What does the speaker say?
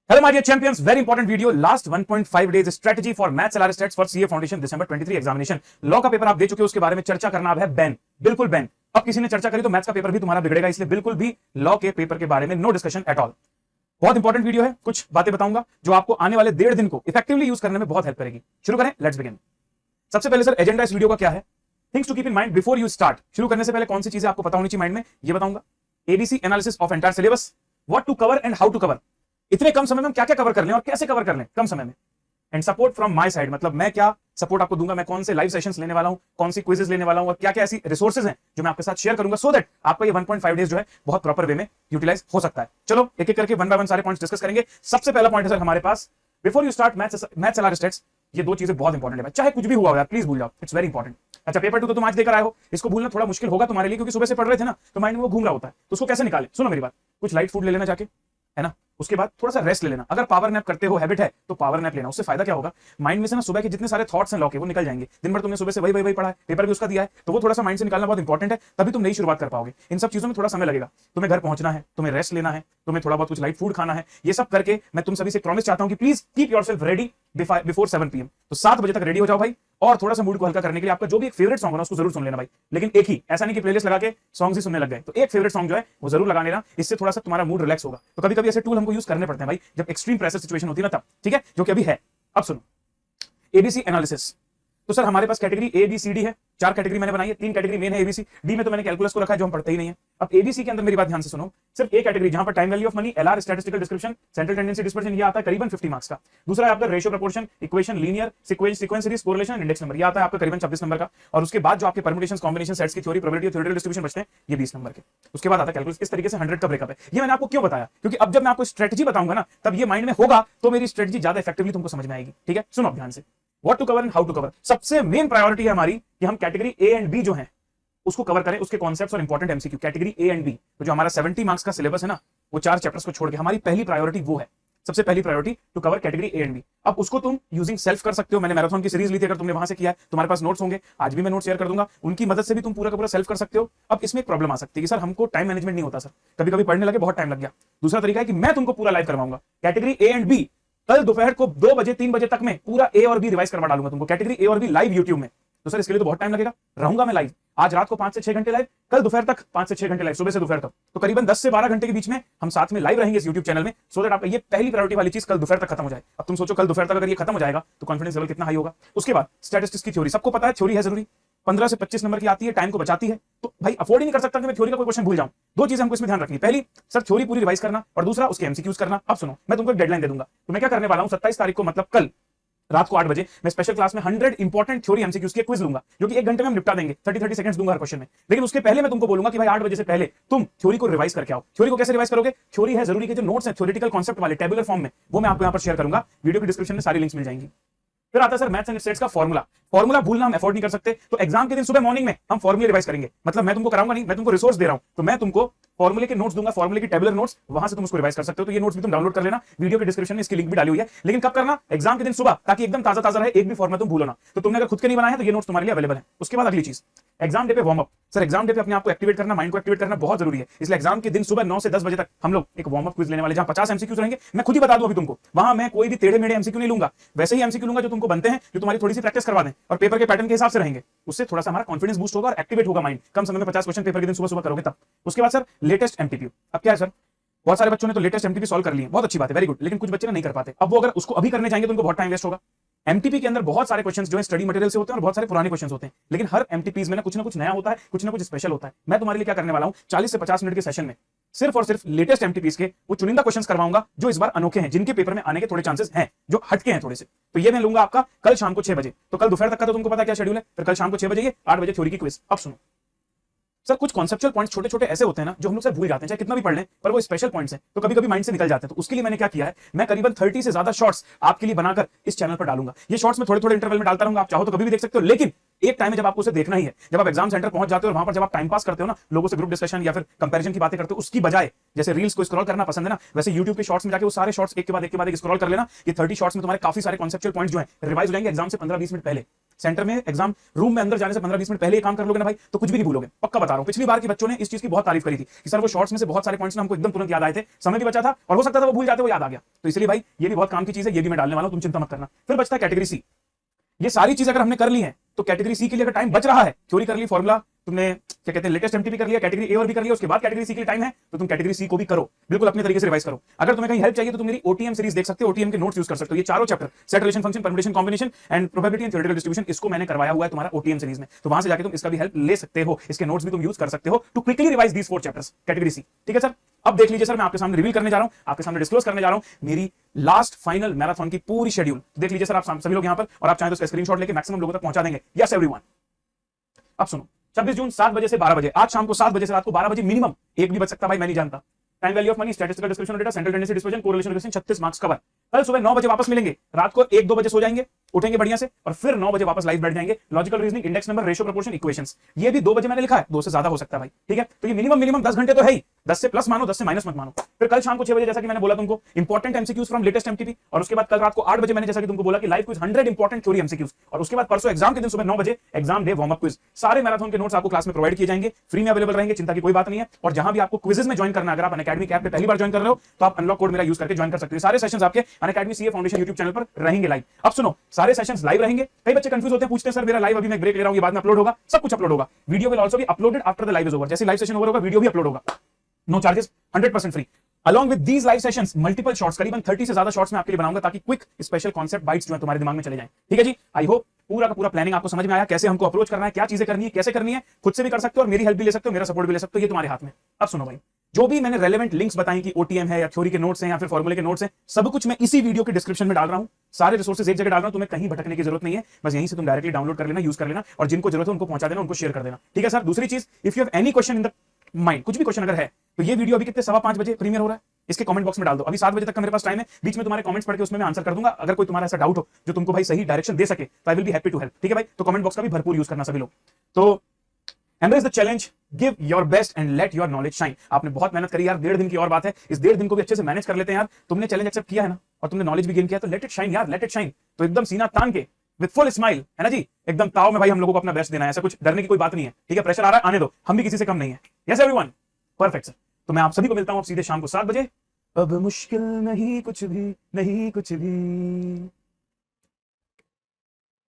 Hello, my dear champions. Very important video. Last 1.5 days strategy for maths LR stats for CA Foundation December 23 examination. Law का paper आप दे चुके हो, उसके बारे में चर्चा करना अब है बैन, बिल्कुल बैन. अब किसी ने चर्चा करी तो मैथ्स का पेपर भी तुम्हारा बिगड़ेगा, इसलिए बिल्कुल भी लॉ के पेपर के बारे में नो डिस्कशन एट ऑल. बहुत इंपॉर्टेंट वीडियो है, कुछ बातें बताऊंगा जो आपको आने वाले 1.5 दिन को इफेक्टिवली यूज करने में बहुत हेल्प करेगी. शुरू करें, लेट्स बिगिन. सबसे पहले सर, एजेंडा इस वीडियो का क्या है? Things to keep in mind before you start. शुरू करने से पहले कौन सी चीजें आपको पता होनी चाहिए माइंड में, ये बताऊंगा. ABC analysis of entire syllabus, what to cover and how to cover. इतने कम समय में हम क्या क्या कवर कर लें और कैसे कवर कर लें कम समय में. And support from my side, मतलब मैं क्या सपोर्ट आपको दूंगा, मैं कौन से लाइव सेशंस लेने वाला हूं, कौन सी क्विजेस लेने वाला हूं और क्या क्या ऐसी रिसोर्सेज हैं जो मैं आपके साथ शेयर करूंगा, सो दैट आपका ये 1.5 डेज जो है बहुत प्रॉपर वे में यूटिलाइज हो सकता है. चलो एक एक करके वन बाय वन सारे पॉइंट्स डिस्कस करेंगे. सबसे पहला पॉइंट है सर हमारे पास, before you start maths LR stats. ये दो चीजें बहुत इंपॉर्टेंट है, चाहे कुछ भी हुआ हो यार, प्लीज भूल जाओ, इट्स वेरी इंपॉर्टेंट. अच्छा, पेपर 2 तो तुम आज देकर आए हो, इसको भूलना थोड़ा मुश्किल होगा तुम्हारे लिए, क्योंकि सुबह से पढ़ रहे थे ना, तो माइंड में वो घूम रहा होता है. तो उसको कैसे निकाले, सुनो मेरी बात. कुछ लाइट फूड ले लेना जाके, है ना. उसके बाद थोड़ा सा रेस्ट ले लेना. अगर पावर नैप करते हो, हैबिट है, तो पावर नैप लेना. उससे फायदा क्या होगा, माइंड में से ना सुबह के जितने सारे थॉट्स हैं लॉ के, वो निकल जाएंगे. दिन भर तुमने सुबह से वही पढ़ा है, पेपर भी उसका दिया है, तो वो थोड़ा सा माइंड से निकालना बहुत इंपॉर्टेंट है. तभी तुम नई शुरुआत कर पाओगे. इन सब चीजों में थोड़ा समय लगेगा. तुम्हें घर पहुंचना है, तुम्हें रेस्ट लेना है, तुम्हें थोड़ा बहुत कुछ लाइट फूड खाना है. ये सब करके मैं तुम सभी से प्रॉमिस चाहता हूं कि please keep yourself ready before 7 PM. तो 7 बजे तक रेडी हो जाओ भाई. और थोड़ा सा मूड को हल्का करने के लिए आपका जो भी एक फेवरेट सॉन्ग है ना, उसको जरूर सुन लेना भाई. लेकिन एक ही, ऐसा नहीं कि प्लेलिस्ट लगा के सॉन्ग्स ही सुनने लग गए. तो एक फेवरेट सॉन्ग जो है वो जरूर लगा लेना, इससे थोड़ा सा तुम्हारा मूड रिलैक्स होगा. तो कभी कभी ऐसे टूल हमको यूज करने पड़ते हैं भाई, जब एक्सट्रीम प्रेशर सिचुएशन होती है ना, तब. ठीक है, जो कि अभी है. अब सुनो, एबीसी एनालिसिस. तो सर हमारे पास category A B C D है. 4 कैटेगरी मैंने बनाई है, 3 कैटेगरी मेन है एबीसी. डी में तो मैंने कैलकुलस को रखा है, जो हम पढ़ते ही नहीं है. अब एबीसी के अंदर मेरी बात ध्यान से सुनो. सिर्फ एक कैटेगरी जहां पर time value of money, LR statistical description, central tendency dispersion, ये आता है करीबन 50 मार्क्स का. दूसरा है आपका ratio proportion, equation, linear, sequence series, correlation, index number, ये आता है आपका करीबन 26 नंबर का. और उसके बाद जो आपके परम्यूटेशंस, कॉम्बिनेशन, सेट्स की थ्योरी, प्रोबेबिलिटी और थ्योरेटिकल डिस्ट्रीब्यूशन बचते हैं, ये 20 नंबर के. उसके बाद आता है कैलकुलस. इस तरीके से 100 का ब्रेकअप है. ये मैंने आपको क्यों बताया, क्योंकि अब जब मैं आपको स्ट्रेटजी बताऊंगा ना, तब ये माइंड में होगा, तो मेरी स्ट्रेटजी ज्यादा इफेक्टिवली तुमको समझ में आएगी. ठीक है, सुनो ध्यान से. What to cover and how to cover. सबसे मेन प्रायोरिटी है हमारी कि हम कैटेगरी ए एंड बी जो है उसको कवर करें, उसके कॉन्सेप्ट्स और important MCQ. Category A and B, तो जो हमारा 70 मार्क्स का सिलेबस है ना, वो 4 चैप्टर्स को छोड़ के हमारी पहली प्रायोरिटी वो है. सबसे पहली priority to cover category A and B. अब उसको तुम यूजिंग सेल्फ कर सकते हो. मैंने मैराथन की सीरीज ली थी, अगर तुमने वहां से किया है, तुम्हारे पास नोट्स होंगे, आज भी मैं नोट शेयर कर दूंगा, उनकी मदद से भी तुम पूरा का पूरा सेल्फ कर सकते हो. अब इसमें एक प्रॉब्लम आ सकती है कि सर हमको टाइम मैनेजमेंट नहीं होता सर, कभी कभी पढ़ने लगे बहुत टाइम लग गया. दूसरा तरीका है कि मैं तुमको पूरा लाइव करवाऊंगा. कैटेगरी ए एंड बी कल दोपहर को 2 बजे 3 बजे तक में पूरा ए और बी रिवाइज करवा डालूंगा तुमको, कैटेगरी ए और बी लाइव यूट्यूब में. तो सर इसके लिए तो बहुत टाइम लगेगा. रहूंगा मैं लाइव आज रात को 5 से 6 घंटे लाइव, कल दोपहर तक 5 से 6 घंटे लाइव, सुबह से दोपहर तक. तो करीबन 10 से 12 घंटे के बीच में हम साथ में लाइव रहेंगे इस यूट्यूब चैनल में, सो दैट आपका ये पहली प्रायोरिटी वाली चीज कल दोपहर तक खत्म हो जाए. अब तुम सोचो कल दोपहर तक अगर ये खत्म हो जाएगा तो कॉन्फिडेंस लेवल कितना हाई होगा. उसके बाद स्टैटिस्टिक्स की थ्योरी, सबको पता है थ्योरी है जरूरी, 15 से 25 नंबर की आती है, टाइम को बचाती है. तो भाई अफोर्ड ही नहीं कर सकता कि मैं थ्योरी का कोई क्वेश्चन भूल जाऊं. 2 चीजें हमको इसमें ध्यान रखनी. पहली सर थ्योरी पूरी रिवाइज करना, और दूसरा उसके एमसीक्यूज करना. अब सुनो, मैं तुमको एक डेडलाइन दे दूंगा. तो मैं क्या करने वाला हूं, 27 तारीख को, मतलब कल रात को 8 बजे मैं स्पेशल क्लास में 100 इंपॉर्टेंट थ्योरी एमसीक्यूज के क्विज लूंगा, जो कि 1 घंटे में हम निपटा देंगे. 30 सेकंड्स दूंगा हर क्वेश्चन में. लेकिन उसके पहले मैं तुमको बोलूंगा कि भाई 8 बजे से पहले तुम थ्योरी को रिवाइज करके आओ. थ्योरी को कैसे रिवाइज करोगे, थ्योरी है जरूरी के जो नोट्स है थ्योरेटिकल कॉन्सेप्ट वाले टेबुलर फॉर्म में, वो मैं आपको यहां पर शेयर करूंगा. वीडियो के डिस्क्रिप्शन में सारी लिंक्स मिल जाएंगी. फिर आता है सर मैथ्स एंड स्टैट्स का फॉर्मूला भूलना हम अफोर्ड नहीं कर सकते. तो एग्जाम के दिन सुबह मॉर्निंग में हम फॉर्मूले रिवाइज करेंगे. मतलब मैं तुमको कराऊंगा नहीं, मैं तुमको रिसोर्स दे रहा हूं, तो मैं तुमको फॉर्मूले के नोट्स दूंगा, फॉर्मूले की टेबुलर नोट्स, वहां से तुम उसको रिवाइज कर सकते हो. तो ये नोट्स भी तुम डाउनलोड कर लेना, वीडियो के डिस्क्रिप्शन में इसकी लिंक भी डाली हुई है. लेकिन कब करना, एग्जाम के दिन सुबह, ताकि एकदम ताजा ताजा रहे, एक भी फॉर्मूला तुम भूलो ना. तो तुमने अगर खुद के नहीं बनाया है तो ये नोट्स तुम्हारे लिए अवेलेबल है. उसके बाद अगली चीज, एग्जाम डे पे warm up. Sir exam day पे अपने आप को एक्टिवेट करना, माइंड को एक्टिवेट करना बहुत जरूरी है. इसलिए एग्जाम के दिन सुबह 9 से 10 बजे तक हम लोग एक वार्म अप क्विज लेने वाले, जहां 50 एमसीक्यूज रहेंगे. मैं खुद ही बता दूं अभी तुमको, वहां मैं कोई भी टेढ़े मेढ़े एमसीक्यू नहीं लूंगा, वैसे ही एमसीक्यू लूंगा जो तुमको बनते हैं, जो तुम्हारी थोड़ी सी प्रैक्टिस करवा दें और पेपर के पैटर्न के हिसाब से रहेंगे. उससे थोड़ा सा हमारा कॉन्फिडेंस बूस्ट होगा और एक्टिवेट होगा माइंड. कम समय में 50 क्वेश्चन पेपर के दिन सुबह सुबह करोगे तब. उसके बाद सर लेटेस्ट एमटीपी. अब क्या है सर, बहुत सारे बच्चों ने तो लेटेस्ट एमटीपी सॉल्व कर लिए, बहुत अच्छी बात है, वेरी गुड. लेकिन कुछ बच्चे नहीं कर पाते. अब वो अगर उसको अभी करने जाएंगे तो उनको बहुत टाइम वेस्ट होगा. एमटीपी के अंदर बहुत सारे क्वेश्चंस जो है स्टडी मटेरियल से होते हैं और बहुत सारे पुराने क्वेश्चंस होते हैं. लेकिन हर एमटीपीज में ना कुछ नया होता है, कुछ ना कुछ स्पेशल होता है. मैं तुम्हारे लिए क्या करने वाला हूं, 40 से 50 मिनट के सेशन में सिर्फ और सिर्फ लेटेस्ट एमटीपीज के वो चुनिंदा क्वेश्चंस करवाऊंगा, जो इस बार अनोखे हैं, जिनके पेपर में आने के थोड़े चांसेस हैं, जो हटके हैं थोड़े से. तो ये मैं लूंगा आपका कल शाम को 6 बजे. तो कल दोपहर तक का तो तुमको पता क्या शेड्यूल है. फिर कल शाम को 6 बजे ये 8 बजे थ्योरी की क्विज. अब सुनो सर, कुछ कॉन्सेप्चुअल पॉइंट्स छोटे छोटे ऐसे होते हैं ना, जो हम लोग सर भूल जाते हैं, चाहे कितना भी पढ़ लें, पर वो स्पेशल पॉइंट्स हैं, तो कभी कभी माइंड से निकल जाते हैं. तो उसके लिए मैंने क्या किया है, मैं करीबन 30 से ज्यादा शॉर्ट्स आपके लिए बनाकर इस चैनल पर डालूंगा. ये शॉर्ट्स में थोड़े थोड़े इंटरवल में डालता रहूंगा. आप चाहो तो कभी भी देख सकते हो, लेकिन एक टाइम है जब आपको उसे देखना ही है, जब आप एग्जाम सेंटर पहुंच जाते हो और वहां पर जब आप टाइम पास करते हो ना, लोगों से ग्रुप डिस्कशन या फिर कंपैरिजन की बातें करते हो, उसकी बजाय जैसे रील्स को स्क्रॉल करना पसंद है ना, वैसे यूट्यूब के शॉर्ट्स में जाके वो सारे शॉर्ट्स एक के बाद एक स्क्रॉल कर लेना. ये 30 शॉर्ट्स में तुम्हारे काफी सारे कॉन्सेप्चुअल पॉइंट्स जो है रिवाइज हो जाएंगे एग्जाम से 15-20 मिनट पहले. सेंटर में एग्जाम रूम में अंदर जाने से 15-20 मिनट पहले ये काम कर लोगे ना भाई, तो कुछ भी नहीं भूलोगे, पक्का बता रहा हूं। पिछली बार के बच्चों ने इस चीज की बहुत तारीफ करी थी कि सर वो शॉर्ट्स में से बहुत सारे पॉइंट्स हमको एकदम तुरंत याद आए थे, समय भी बचा था और हो सकता था वो भूल जाते, वो याद आ गया। तो इसलिए भाई ये भी बहुत काम की चीज है, ये भी मैं डालने वाला हूं, तुम चिंता मत करना। फिर बचता है कैटेगरी सी। ये सारी चीज अगर हमने कर ली है तो कैटेगरी सी के लिए अगर टाइम बच रहा है, थ्योरी कर ली, फॉर्मूला तुमने क्या कहते हैं लेटेस्ट एमटीपी कर लिया, कैटेगरी ए और भी कर लिया, उसके बाद कैटेगरी सी के लिए टाइम है तो तुम कैटेगरी सी को भी करो, बिल्कुल अपने तरीके से रिवाइज करो। अगर तुम्हें कहीं हेल्प चाहिए तो तुम मेरी ओटीएम सीरीज देख सकते हो, ओटीएम के नोट्स यूज कर सकते हो। ये चारों chapter set, relation, function, permutation, combination and probability and theoretical distribution, इसको मैंने करवाया हुआ है तुम्हारा ओटीएम सीरीज में, तो वहां से जाके तुम इसका भी हेल्प ले सकते हो, इसके नोट्स भी तुम यूज कर सकते हो to quickly revise these 4 chapters category C. ठीक है सर, अब देख लीजिए सर, मैं आपके सामने रिवील करने जा रहा हूं, आपके सामने डिस्क्लोज करने जा रहा हूं मेरी लास्ट फाइनल मैराथन की पूरी शेड्यूल। देख लीजिए सर आप सभी लोग यहां पर, और आप चाहें तो इसका स्क्रीनशॉट लेके मैक्सिमम लोगों तक पहुंचा देंगे। यस एवरीवन, अब सुनो, 26 जून 7 बजे से 12 बजे, आज शाम को 7 बजे से रात को 12 बजे मिनिमम, एक भी बच सकता भाई, मैं नहीं जानता। Time value of money, statistical description of data, central tendency dispersion, correlation relation, 36 marks cover. कल सुबह 9 बजे वापस मिलेंगे, रात को 1-2 बजे सो जाएंगे, उठेंगे बढ़िया से और फिर 9 बजे वापस लाइव बैठ जाएंगे। Logical reasoning, index number, ratio, proportion, equations, ये भी 2 बजे मैंने लिखा है, 2 से ज्यादा हो सकता है भाई। ठीक है, तो ये मिनिमम 10 घंटे तो है ही, 10 से प्लस मानो, 10 से माइनस मत मानो। फिर कल शाम को 6 बजे जैसा कि मैंने बोला तुमको important MCQs from latest MTP, और उसके बाद कल रात को 8 बजे मैंने जैसा कि तुमको बोला कि live quiz 100 important theory MCQs, और उसके बाद परसों एग्जाम के दिन सुबह 9 बजे exam day warm up quiz. सारे मैराथन के नोट्स आपको क्लास में प्रोवाइड किए जाएंगे, फ्री में अवेलेबल रहेंगे, चिंता की कोई बात नहीं है। और जहां भी आपको क्विजेस में ज्वाइन करना है, अगर आप अनअकैडमी के ऐप पे पहली बार ज्वाइन कर रहे हो तो आप अनलॉक कोड मेरा यूज करके ज्वाइन कर सकते हो। सारे सेशंस आपके Unacademy CA foundation YouTube channel पर रहेंगे लाइव। अब सुनो, सारे सेशंस लाइव रहेंगे। कई बच्चे कंफ्यूज होते हैं, पूछते हैं सर मेरा लाइव अभी मैं ब्रेक ले रहा हूं, ये बाद में अपलोड होगा? सब कुछ अपलोड होगा, video will also be uploaded after the live is over. जैसे लाइव सेशन ओवर होगा वीडियो भी अपलोड होगा, no charges, 100% free. Along with these live sessions, multiple shorts, करीबन 30 से ज्यादा शॉर्ट्स मैं आपके लिए बनाऊंगा ताकि क्विक स्पेशल कॉन्सेप्ट बाइट्स जो है तुम्हारे दिमाग में चले जाएं। ठीक है जी, आई होप पूरा का पूरा प्लानिंग आपको समझ में आया, कैसे हमको अप्रोच करना है, क्या चीजें करनी है, कैसे करनी है, खुद से भी कर सकते हो और मेरी हेल्प भी ले सकते हो, मेरा सपोर्ट भी ले सकते हो, ये तुम्हारे हाथ में। अब सुनो भाई, जो भी मैंने रेलेवेंट लिंक्स बताई कि ओटीएम है या थ्योरी के नोट्स हैं या फिर फॉर्मूले के नोट्स हैं, सब कुछ मैं इसी वीडियो के डिस्क्रिप्शन में डाल रहा हूं। सारे रिसोर्सेज एक जगह डाल रहा हूं, तुम्हें कहीं भटकने की जरूरत नहीं है, बस यहीं से तुम डायरेक्टली डाउनलोड कर लेना, यूज कर लेना, और जिनको जरूरत है उनको पहुंचा देना, उनको शेयर कर देना। ठीक है सर, दूसरी चीज, if you have any question in the mind, कुछ भी क्वेश्चन अगर है तो ये वीडियो अभी कितने 5:15 बजे प्रीमियर हो रहा है, इसके कमेंट बॉक्स में डाल दो। अभी 7 बजे तक का मेरे पास टाइम है, बीच में तुम्हारे कमेंट्स पढ़ के उसमें मैं आंसर कर दूंगा। अगर कोई तुम्हारा ऐसा डाउट हो जो तुमको भाई सही डायरेक्शन दे सके तो I will be happy to help. ठीक है भाई, तो कमेंट बॉक्स का भी भरपूर यूज करना सभी लोग। तो embrace the challenge, give your best and let your knowledge shine. आपने बहुत मेहनत करी यार, 1.5 दिन की और बात है, इस 1.5 दिन को भी अच्छे से मैनेज कर लेते हैं यार। तुमने चैलेंज एक्सेप्ट किया है ना, और तुमने नॉलेज भी गेन किया, तो लेट इट शाइन यार, लेट इट शाइन। तो एकदम सीना तान के विद फुल स्माइल, है ना जी, एकदम ताव में भाई हम लोगों को अपना बेस्ट देना है, ऐसा कुछ डरने की कोई बात नहीं है। ठीक है, प्रेशर आ रहा है आने दो, हम भी किसी से कम नहीं है। Yes everyone, perfect sir. तो मैं आप सभी को मिलता हूं अब सीधे शाम को 7 बजे। अब मुश्किल नहीं कुछ भी, नहीं कुछ भी।